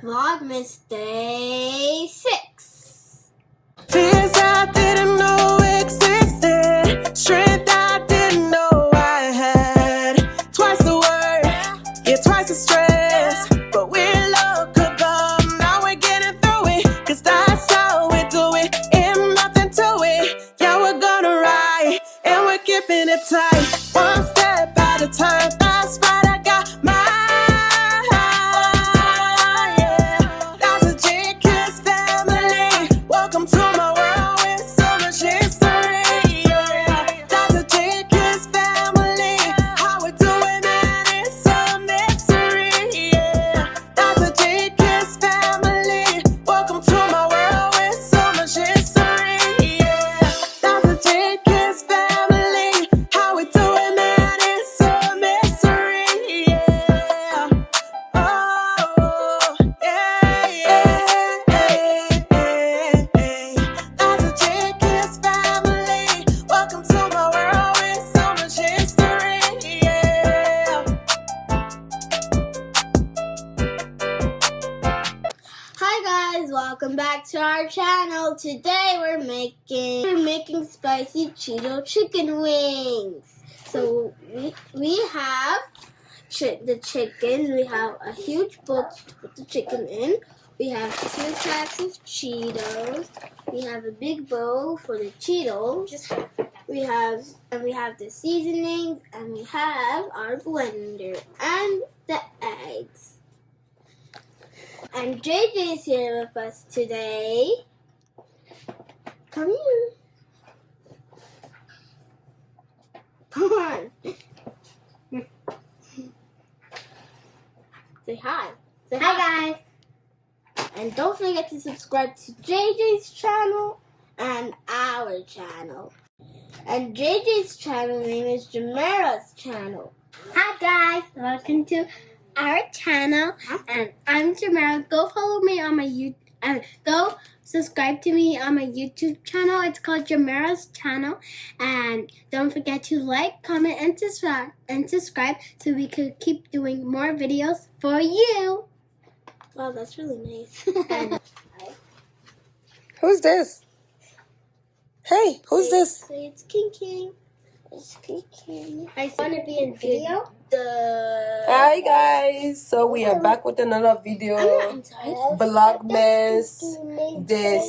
Vlogmas Day 6. Fears I didn't know existed, strength I didn't know I had. Twice the work, yeah, twice the stress. But we're lookable, now we're getting through it. Cause that's how we do it, ain't nothing to it. Yeah, we're gonna ride, and we're keeping it tight. One step at a time, that's right, I got mine. Welcome to my world with so much history. That's a JK'z family. How we doing, man? It's a mystery. That's a JK'z family. Welcome to my world with so much history. That's a JK'z family. How we doing, man? It's a mystery. Oh, yeah. Hi guys, welcome back to our channel. Today we're making spicy Cheeto chicken wings. So we have the chicken. We have a huge bowl to put the chicken in. We have 2 packs of Cheetos. We have a big bowl for the Cheetos. We have the seasonings, and we have our blender and the eggs. And JJ is here with us today. Come here. Come on. Say hi. Say hi, guys. And don't forget to subscribe to JJ's channel and our channel. And JJ's channel name is Jamara's channel. Hi guys, welcome to our channel, and I'm Jamara. Go follow me on my YouTube. Go subscribe to me on my YouTube channel. It's called Jamara's channel. And don't forget to like, comment, and subscribe so we could keep doing more videos for you. Wow, that's really nice. Who's this? Hey, who's this? Say it's King King. It's King King. I want to be in video. Hi guys, so we are back with another video. Vlogmas Day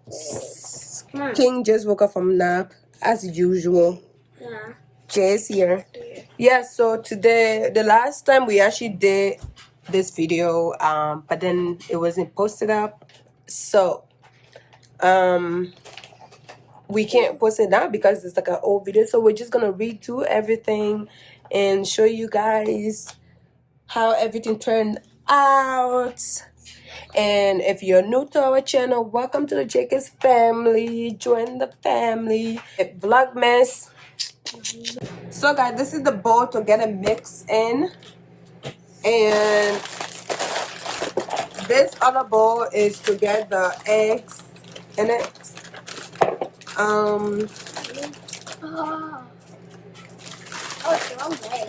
6. King just woke up from nap as usual. Yeah. Jay's here. Yeah, so today, the last time we actually did this video, but then it wasn't posted up. So we can't post it now because it's like an old video. So we're just gonna redo everything and show you guys how everything turned out. And if you're new to our channel, welcome to the JK'z family. Join the family at Vlogmas. So guys, this is the bowl to get a mix in, and this other bowl is to get the eggs in it. Oh, it's the wrong way.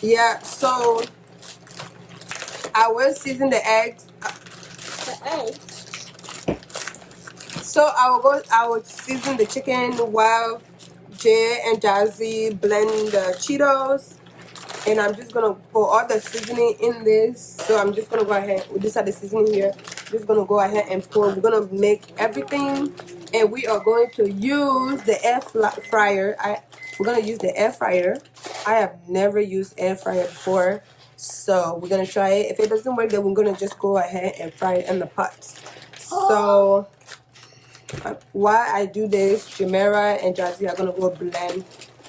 Yeah, so I will season the eggs. The eggs? So I will season the chicken while Jay and Jazzy blend the Cheetos. And I'm just gonna put all the seasoning in this. So I'm just gonna go ahead, these are the seasoning here. Just gonna go ahead and pour. We're gonna make everything, and we are going to use the air fryer. We're gonna use the air fryer. I have never used air fryer before, so we're gonna try it. If it doesn't work, then we're gonna just go ahead and fry it in the pot. So while I do this, Jamara and Jazzy are gonna go blend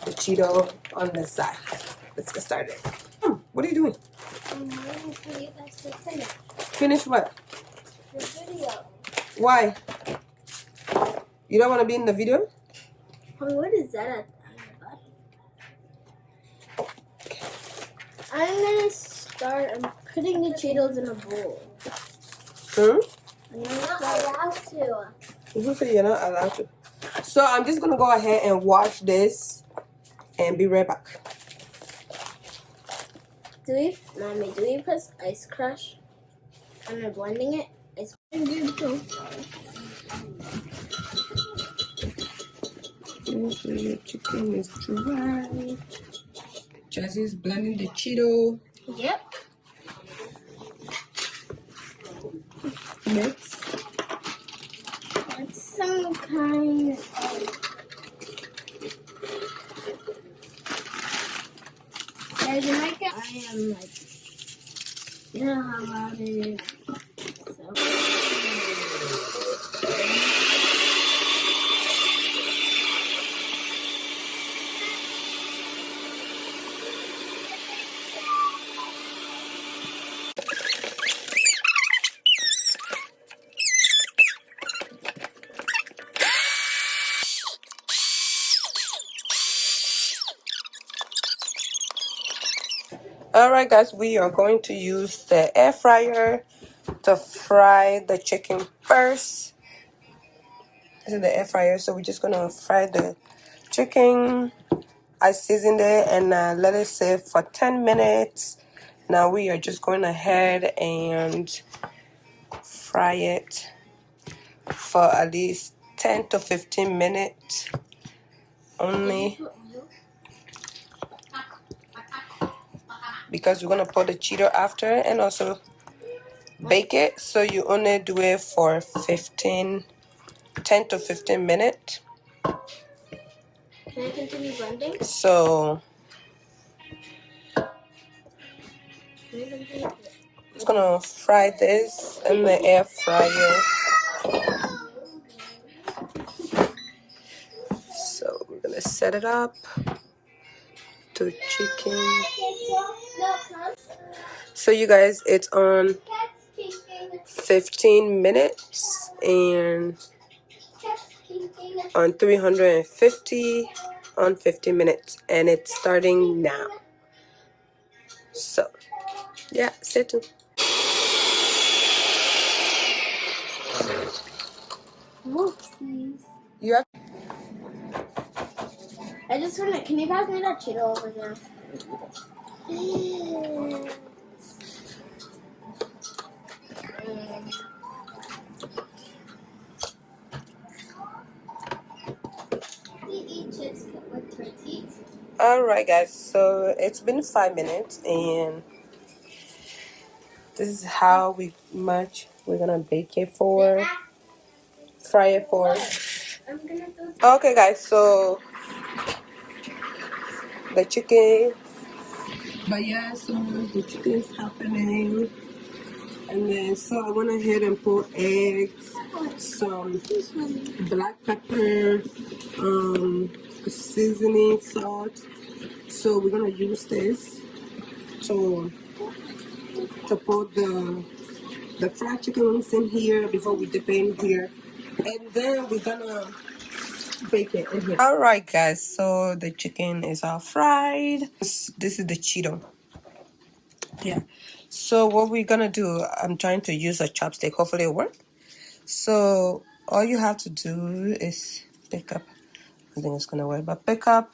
the Cheeto on the side. Let's get started. What are you doing? I'm waiting for you guys to finish. Finish what? The video. Why? You don't want to be in the video? What is that at the bottom? I'm gonna start. I'm putting the Cheetos in a bowl. I'm not allowed to. Who said you're not allowed to? So I'm just gonna go ahead and wash this and be right back. Mommy, do we put ice crush when we're blending it? It's beautiful. Your chicken is dry. Jazzy's blending the Cheeto. Yep. Mix. It's some kind of... Guys, you might get... I am like... You know how loud it is. So... Alright guys, we are going to use the air fryer to fry the chicken first. This is the air fryer, so we're just gonna fry the chicken. I seasoned it and let it sit for 10 minutes. Now we are just going ahead and fry it for at least 10 to 15 minutes only, because we're gonna put the Cheeto after and also bake it. So you only do it for 10 to 15 minutes. Can I continue blending? So just gonna fry this in the air fryer. So we're gonna set it up to chicken. So you guys, it's on 15 minutes and on 350 on 15 minutes, and it's starting now. So yeah, stay tuned. Whoopsies. You have I just want to... Can you pass me that Cheeto over there? Alright guys, so it's been 5 minutes and this is how much we're gonna bake it for, fry it for. Okay guys, so the chicken, but yeah, so the chicken is happening, and then so I went ahead and put eggs, some black pepper, seasoning, salt. So we're gonna use this to put the fried chicken wings in here before we dip it in here, and then we're gonna bake it in here. All right guys, so the chicken is all fried. This is the Cheeto. Yeah, so what we're gonna do, I'm trying to use a chopstick, hopefully it'll work. So all you have to do is pick up, I think it's gonna work, but pick up,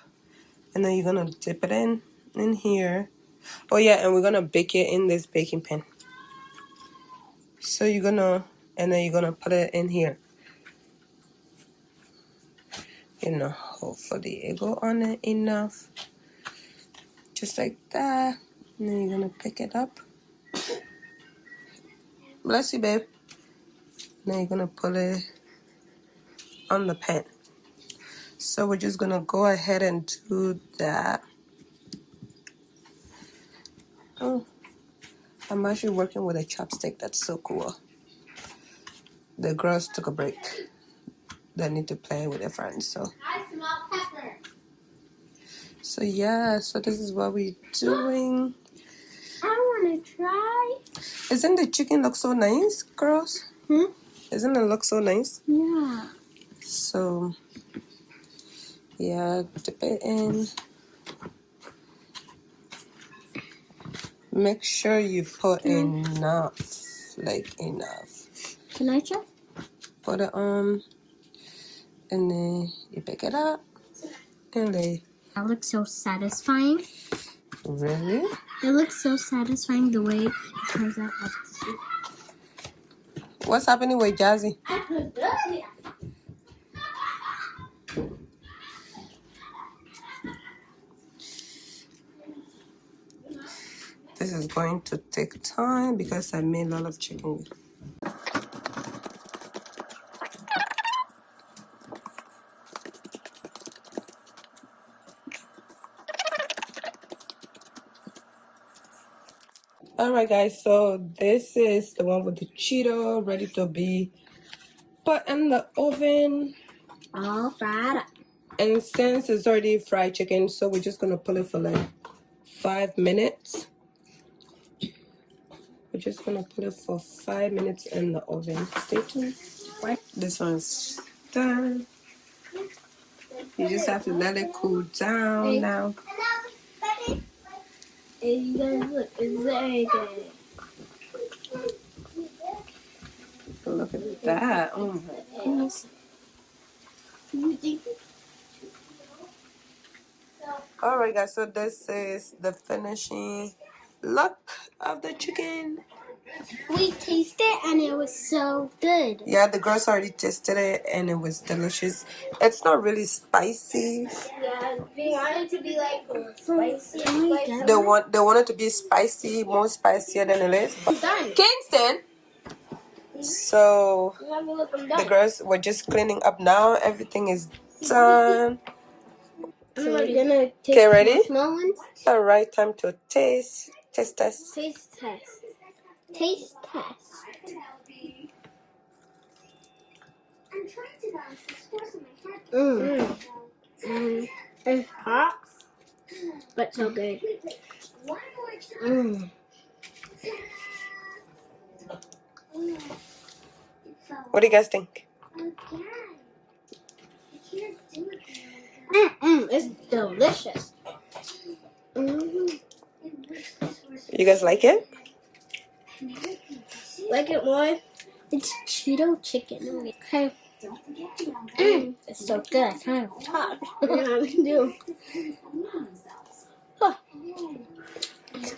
and then you're gonna dip it in here. Oh yeah, and we're gonna bake it in this baking pan. So you're gonna, and then you're gonna put it in here. You know, hopefully it go on it enough. Just like that. And then you're gonna pick it up. Bless you, babe. And then you're gonna put it on the pan. So we're just gonna go ahead and do that. Oh, I'm actually working with a chopstick. That's so cool. The girls took a break. They need to play with their friends, so. I smell pepper. So yeah, so this is what we're doing. I want to try. Isn't the chicken look so nice, girls? Hmm? Isn't it look so nice? Yeah. So, yeah, dip it in. Make sure you put enough, like enough. Can I try? Put it on, and then you pick it up and lay. That looks so satisfying. Really? It looks so satisfying the way it turns out after soup. What's happening with Jazzy? This is going to take time because I made a lot of chicken. Alright guys, so this is the one with the Cheeto ready to be put in the oven. All fried up. And since it's already fried chicken, so we're just gonna put it for like 5 minutes. We're just gonna put it for 5 minutes in the oven. Stay tuned. This one's done. You just have to let it cool down now. Hey, you guys look, it's very good. Look at that. Oh my goodness. Alright guys, so this is the finishing look of the chicken. We tasted it and it was so good. Yeah, the girls already tasted it and it was delicious. It's not really spicy. Yeah, they want it to be like spicy. They want it to be spicy, more spicier than it is. But Kingston! So the girls were just cleaning up now. Everything is done. So we're gonna take Okay, ready? small ones. Alright, time to taste. Taste test. Taste test. Taste test. It's hot, but so good. What do you guys think? It's delicious. You guys like it? Like it more? It's Cheeto chicken. Okay. It's so good. I can't talk. Yeah, I do.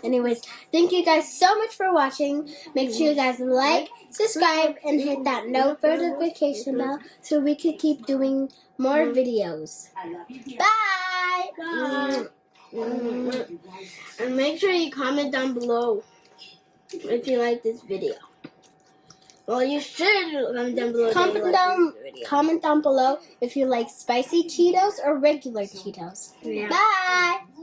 Anyways, thank you guys so much for watching. Make sure you guys like, subscribe, and hit that notification bell so we can keep doing more videos. Bye! And make sure you comment down below if you like this video. Well, you should comment down below. Comment down below if you like spicy Cheetos or regular Cheetos. Yeah. Bye!